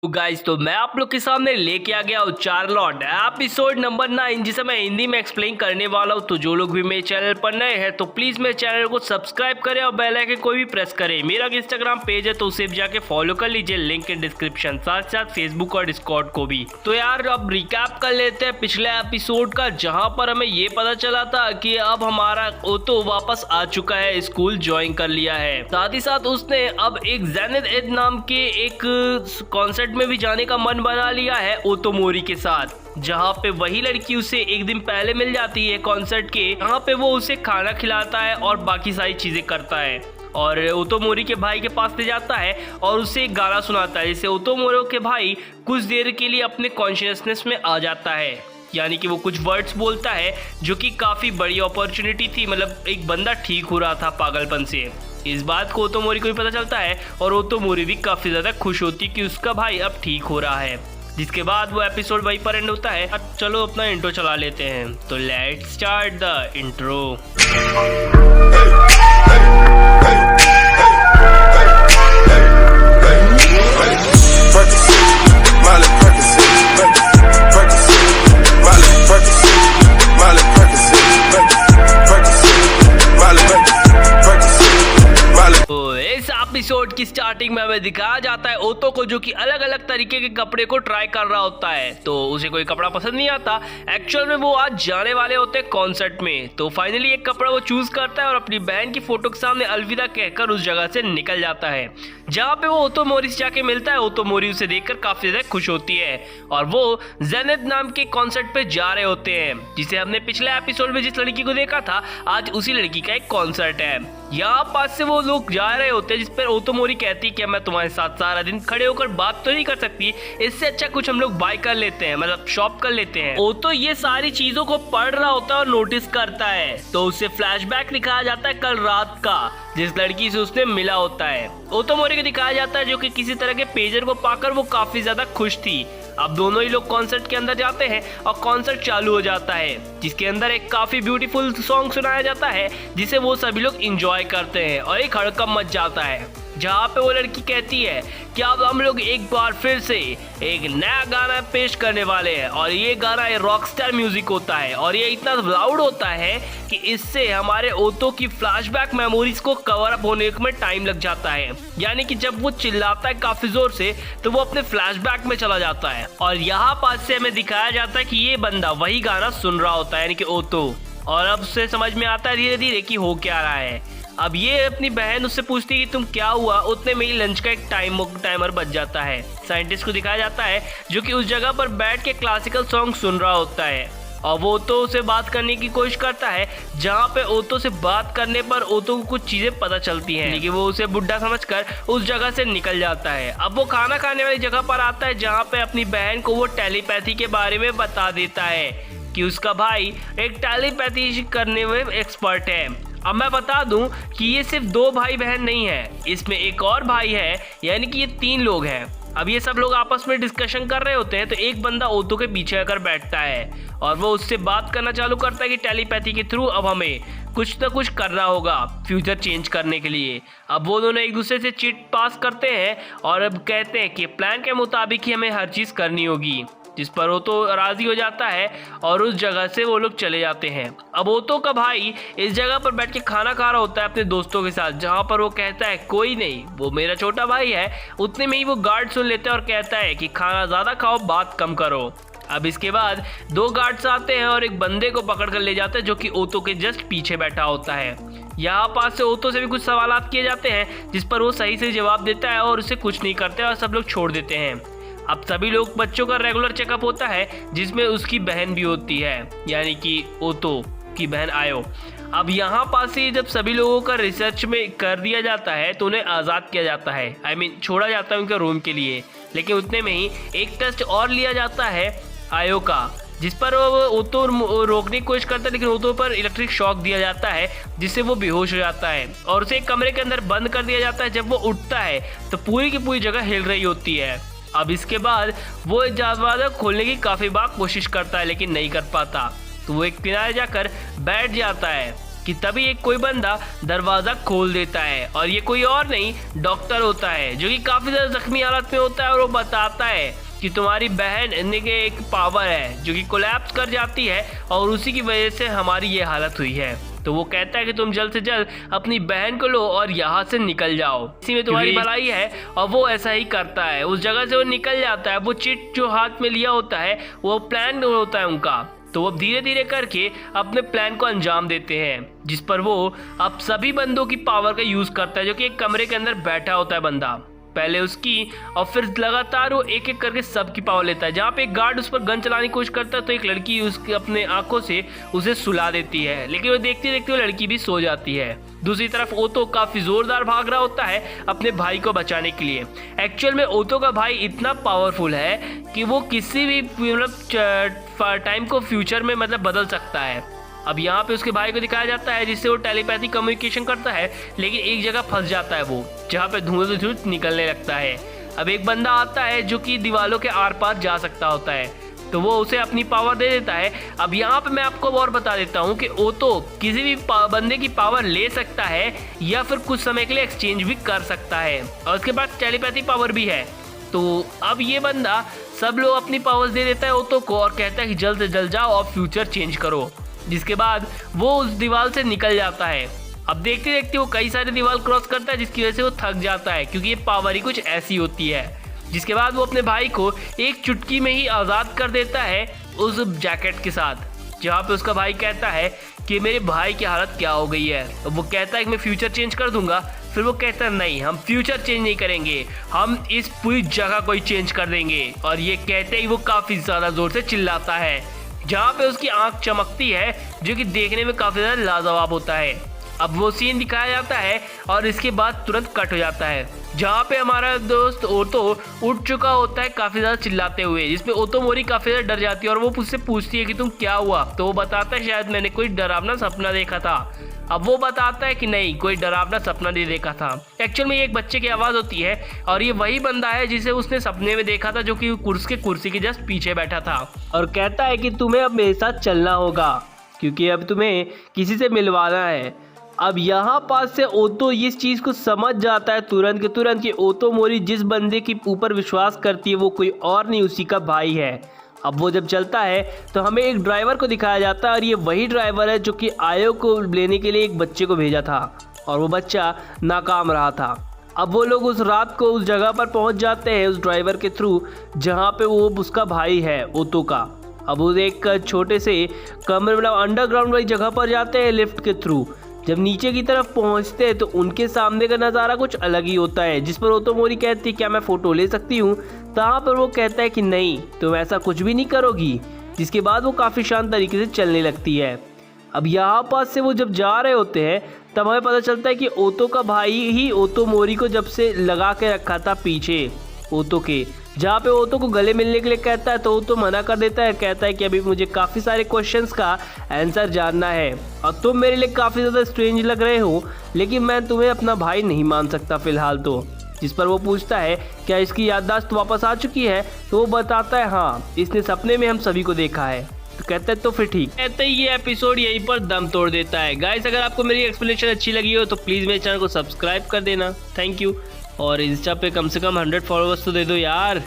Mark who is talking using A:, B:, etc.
A: तो गाइस, तो मैं आप लोग के सामने लेके आ गया हूँ चार्लॉट एपिसोड नंबर 9, जिसे मैं हिंदी में एक्सप्लेन करने वाला हूँ। तो जो लोग भी मेरे चैनल पर नए हैं तो प्लीज मेरे चैनल को सब्सक्राइब करें और बेल आइकन कोई भी प्रेस करें। मेरा इंस्टाग्राम पेज है तो उसे भी जाके फॉलो कर लीजिए, लिंक इन डिस्क्रिप्शन, साथ साथ फेसबुक और डिस्कॉर्ड को भी। तो यार अब रिकैप कर लेते हैं पिछले एपिसोड का, जहाँ पर हमें ये पता चला था कि अब हमारा ओतो वापस आ चुका है, स्कूल ज्वाइन कर लिया है। साथ ही साथ उसने अब एक जेनिथ एड नाम के एक कॉन्सर्ट में भी जाने का मन बना लिया है ओतोमोरी के साथ, जहाँ पे वही लड़की उसे एक दिन पहले मिल जाती है कॉन्सर्ट के, जहाँ पे वो उसे खाना खिलाता है और बाकी सारी चीजें करता है और ओतोमोरी के भाई के पास ले जाता है और उसे एक गाना सुनाता है, जिससे ओतोमोरी के भाई कुछ देर के लिए अपने कॉन्शियसनेस में आ जाता है। यानी कि वो कुछ वर्ड्स बोलता है, जो कि काफी बड़ी अपॉर्चुनिटी थी। मतलब एक बंदा ठीक हो रहा था पागलपन से। इस बात को ओतोमोरी को भी पता चलता है और ओतोमोरी भी काफी ज्यादा खुश होती कि उसका भाई अब ठीक हो रहा है। जिसके बाद वो एपिसोड वहीं पर एंड होता है। अब चलो अपना इंट्रो चला लेते हैं। तो let's start the intro. Episode की स्टार्टिंग में हमें दिखाया जाता है ओतो को, जो कि अलग अलग तरीके के कपड़े को ट्राई कर रहा होता है। तो उसे कोई कपड़ा पसंद नहीं आता। एक्चुअल में वो आज जाने वाले होते हैं कॉन्सर्ट में। तो फाइनली एक कपड़ा वो चूज करता है और अपनी बहन की फोटो के सामने अलविदा कहकर उस जगह से निकल जाता है, जहाँ पे वो ओतोमोरी से जाके मिलता है। ओतोमोरी उसे देखकर काफी ज्यादा खुश होती है और वो जेनिथ नाम के कॉन्सर्ट पे जा रहे होते हैं, जिसे हमने पिछले एपिसोड में जिस लड़की को देखा था, आज उसी लड़की का एक कॉन्सर्ट है। यहाँ पास से वो लोग जा रहे होते हैं, जिस पर ओतोमोरी कहती है कि मैं तुम्हारे साथ सारा दिन खड़े होकर बात तो नहीं कर सकती, इससे अच्छा कुछ हम लोग बाय कर लेते हैं, मतलब शॉप कर लेते हैं। ओतो ये सारी चीजों को पढ़ रहा होता है और नोटिस करता है। तो उसे फ्लैशबैक दिखाया जाता है कल रात का, जिस लड़की से उसने मिला होता है। ओतोमोरी को दिखाया जाता है जो कि किसी तरह के पेजर को पाकर वो काफी ज्यादा खुश थी। अब दोनों ही लोग कॉन्सर्ट के अंदर जाते हैं और कॉन्सर्ट चालू हो जाता है, जिसके अंदर एक काफी ब्यूटीफुल सॉन्ग सुनाया जाता है, जिसे वो सभी लोग एंजॉय करते हैं और एक हड़कंप मच जाता है, जहाँ पे वो लड़की कहती है कि अब हम लोग एक बार फिर से एक नया गाना पेश करने वाले हैं और ये गाना रॉकस्टार म्यूजिक होता है और ये इतना लाउड होता है कि इससे हमारे ओतो की फ्लैशबैक मेमोरीज को कवर अप होने में टाइम लग जाता है। यानी कि जब वो चिल्लाता है काफी जोर से तो वो अपने फ्लैशबैक में चला जाता है और यहाँ पास से हमें दिखाया जाता है कि ये बंदा वही गाना सुन रहा होता है, यानी कि ओतो। और अब उसे समझ में आता है धीरे धीरे कि हो क्या रहा है। अब ये अपनी बहन उससे पूछती है कि तुम क्या हुआ। उतने में ही लंच का एक टाइमर बच जाता है। साइंटिस्ट को दिखाया जाता है जो कि उस जगह पर बैठ के क्लासिकल सॉन्ग सुन रहा होता है और वो ओतो से बात करने की कोशिश करता है, जहाँ पे ओतो से बात करने पर ओतो को कुछ चीजें पता चलती हैं, लेकिन वो उसे बुड्ढा समझकर उस जगह से निकल जाता है। अब वो खाना खाने वाली जगह पर आता है, जहाँ पे अपनी बहन को वो टेलीपैथी के बारे में बता देता है कि उसका भाई एक टेलीपैथी करने में एक्सपर्ट है। अब मैं बता दूं कि ये सिर्फ 2 भाई बहन नहीं है, इसमें एक और भाई है, यानी कि ये 3 लोग हैं। अब ये सब लोग आपस में डिस्कशन कर रहे होते हैं तो एक बंदा ओतो के पीछे आकर बैठता है और वो उससे बात करना चालू करता है कि टेलीपैथी के थ्रू अब हमें कुछ ना कुछ करना होगा फ्यूचर चेंज करने के लिए। अब वो दोनों एक दूसरे से चिट पास करते हैं और अब कहते हैं कि प्लान के मुताबिक ही हमें हर चीज़ करनी होगी, जिस पर ओतो राजी हो जाता है और उस जगह से वो लोग चले जाते हैं। अब ओतो का भाई इस जगह पर बैठ के खाना खा रहा होता है अपने दोस्तों के साथ, जहाँ पर वो कहता है कोई नहीं, वो मेरा छोटा भाई है। उतने में ही वो गार्ड सुन लेता है और कहता है कि खाना ज़्यादा खाओ, बात कम करो। अब इसके बाद 2 गार्ड्स आते हैं और एक बंदे को पकड़ कर ले जाते हैं, जो कि ओतो के जस्ट पीछे बैठा होता है। यहाँ पास से ओतो से भी कुछ सवालात किए जाते हैं, जिस पर वो सही से जवाब देता है और उसे कुछ नहीं करते और सब लोग छोड़ देते हैं। अब सभी लोग बच्चों का रेगुलर चेकअप होता है, जिसमें उसकी बहन भी होती है, यानी कि ओतो की बहन आयो। अब यहाँ पास से जब सभी लोगों का रिसर्च में कर दिया जाता है तो उन्हें आज़ाद किया जाता है, छोड़ा जाता है उनके रूम के लिए। लेकिन उतने में ही एक टेस्ट और लिया जाता है आयो का, जिस पर वो ओतो रोकने की कोशिश करता है, लेकिन ओतो पर इलेक्ट्रिक शॉक दिया जाता है, जिससे वो बेहोश हो जाता है और उसे एक कमरे के अंदर बंद कर दिया जाता है। जब वो उठता है तो पूरी की पूरी जगह हिल रही होती है। अब इसके बाद वो दरवाज़ा खोलने की काफ़ी बार कोशिश करता है, लेकिन नहीं कर पाता। तो वो एक किनारे जाकर बैठ जाता है कि तभी एक कोई बंदा दरवाज़ा खोल देता है और ये कोई और नहीं डॉक्टर होता है, जो कि काफ़ी ज़्यादा जख्मी हालत में होता है और वो बताता है कि तुम्हारी बहन के एक पावर है जो कि कोलैप्स कर जाती है और उसी की वजह से हमारी ये हालत हुई है। तो वो कहता है कि तुम जल्द से जल्द अपनी बहन को लो और यहाँ से निकल जाओ, इसी में तुम्हारी भलाई है। और वो ऐसा ही करता है, उस जगह से वो निकल जाता है। वो चिट जो हाथ में लिया होता है वो प्लान होता है उनका, तो वो धीरे धीरे करके अपने प्लान को अंजाम देते हैं, जिस पर वो अब सभी बंदों की पावर का यूज़ करता है, जो कि एक कमरे के अंदर बैठा होता है बंदा, पहले उसकी और फिर लगातार वो एक एक करके सबकी पावर लेता है। जहाँ पे एक गार्ड उस पर गन चलाने की कोशिश करता है तो एक लड़की उसके अपने आंखों से उसे सुला देती है, लेकिन वो देखते देखते वो लड़की भी सो जाती है। दूसरी तरफ ओतो काफ़ी ज़ोरदार भाग रहा होता है अपने भाई को बचाने के लिए। एक्चुअल में ओतो का भाई इतना पावरफुल है कि वो किसी भी टाइम को फ्यूचर में बदल सकता है। अब यहाँ पे उसके भाई को दिखाया जाता है जिससे वो टेलीपैथी कम्युनिकेशन करता है, लेकिन एक जगह फंस जाता है वो, जहाँ पे धुआं से धूल निकलने लगता है। अब एक बंदा आता है जो कि दीवारों के आर पार जा सकता होता है, तो वो उसे अपनी पावर दे देता है। अब यहाँ पे मैं आपको और बता देता हूँ कि ओतो किसी भी बंदे की पावर ले सकता है या फिर कुछ समय के लिए एक्सचेंज भी कर सकता है, और उसके पास टेलीपैथी पावर भी है। तो अब ये बंदा सब लोग अपनी पावर्स दे देता है ओतो को और कहता है कि जल्द से जल्द जाओ और फ्यूचर चेंज करो, जिसके बाद वो उस दीवार से निकल जाता है। अब देखते देखते वो कई सारे दीवार क्रॉस करता है, जिसकी वजह से वो थक जाता है, क्योंकि ये पावर ही कुछ ऐसी होती है। जिसके बाद वो अपने भाई को एक चुटकी में ही आज़ाद कर देता है उस जैकेट के साथ, जहाँ पे उसका भाई कहता है कि मेरे भाई की हालत क्या हो गई है। तो वो कहता है कि मैं फ्यूचर चेंज कर दूंगा। फिर वो कहता है नहीं, हम फ्यूचर चेंज नहीं करेंगे, हम इस पूरी जगह को ही चेंज कर देंगे। और ये कहते ही वो काफ़ी ज़्यादा ज़ोर से चिल्लाता है, जहाँ पे उसकी आंख चमकती है, जो कि देखने में काफ़ी ज़्यादा लाजवाब होता है। अब वो सीन दिखाया जाता है और इसके बाद तुरंत कट हो जाता है, जहाँ पे हमारा दोस्त ओतो उठ चुका होता है काफ़ी ज़्यादा चिल्लाते हुए, जिसमें ओतो मोरी काफ़ी ज़्यादा डर जाती है और वो उससे पूछती है कि तुम क्या हुआ। तो वो बताता है शायद मैंने कोई डरावना सपना देखा था। अब वो बताता है कि नहीं, कोई डरावना सपना नहीं देखा था। एक्चुअल में ये एक बच्चे की आवाज़ होती है और ये वही बंदा है जिसे उसने सपने में देखा था, जो कि कुर्सी के जस्ट पीछे बैठा था, और कहता है कि तुम्हें अब मेरे साथ चलना होगा क्योंकि अब तुम्हें किसी से मिलवाना है। अब यहाँ पास से ओतो इस चीज़ को समझ जाता है तुरंत के तुरंत कि ओतो मोरी जिस बंदे के ऊपर विश्वास करती है वो कोई और नहीं, उसी का भाई है। अब वो जब चलता है तो हमें एक ड्राइवर को दिखाया जाता है और ये वही ड्राइवर है जो कि आयो को लेने के लिए एक बच्चे को भेजा था और वो बच्चा नाकाम रहा था। अब वो लोग उस रात को उस जगह पर पहुंच जाते हैं उस ड्राइवर के थ्रू, जहां पे वो उसका भाई है ओतो का। अब वो एक छोटे से कमरे अंडरग्राउंड वाली जगह पर जाते हैं लिफ्ट के थ्रू। जब नीचे की तरफ पहुंचते हैं तो उनके सामने का नज़ारा कुछ अलग ही होता है, जिस पर ओतो मोरी कहती है क्या मैं फ़ोटो ले सकती हूँ। तहाँ पर वो कहता है कि नहीं, तुम ऐसा कुछ भी नहीं करोगी। जिसके बाद वो काफ़ी शांत तरीके से चलने लगती है। अब यहाँ पास से वो जब जा रहे होते हैं तब हमें पता चलता है कि ओतो का भाई ही ओतो मोरी को जब से लगा के रखा था पीछे ओतो के, जहाँ पे ओतो को गले मिलने के लिए कहता है तो ओतो मना कर देता है, कहता है कि अभी मुझे काफ़ी सारे क्वेश्चंस का आंसर जानना है और तुम मेरे लिए काफ़ी ज़्यादा स्ट्रेंज लग रहे हो, लेकिन मैं तुम्हें अपना भाई नहीं मान सकता फ़िलहाल तो। जिस पर वो पूछता है क्या इसकी याददाश्त वापस आ चुकी है, तो वो बताता है हाँ, इसने सपने में हम सभी को देखा है। तो कहते हैं तो फिर ठीक। कहते ही ये एपिसोड यहीं पर दम तोड़ देता है। गाइस अगर आपको मेरी एक्सप्लेनेशन अच्छी लगी हो तो प्लीज़ मेरे चैनल को सब्सक्राइब कर देना, थैंक यू। और इंस्टा पे कम से कम 100 फॉलोअर्स तो दे दो यार।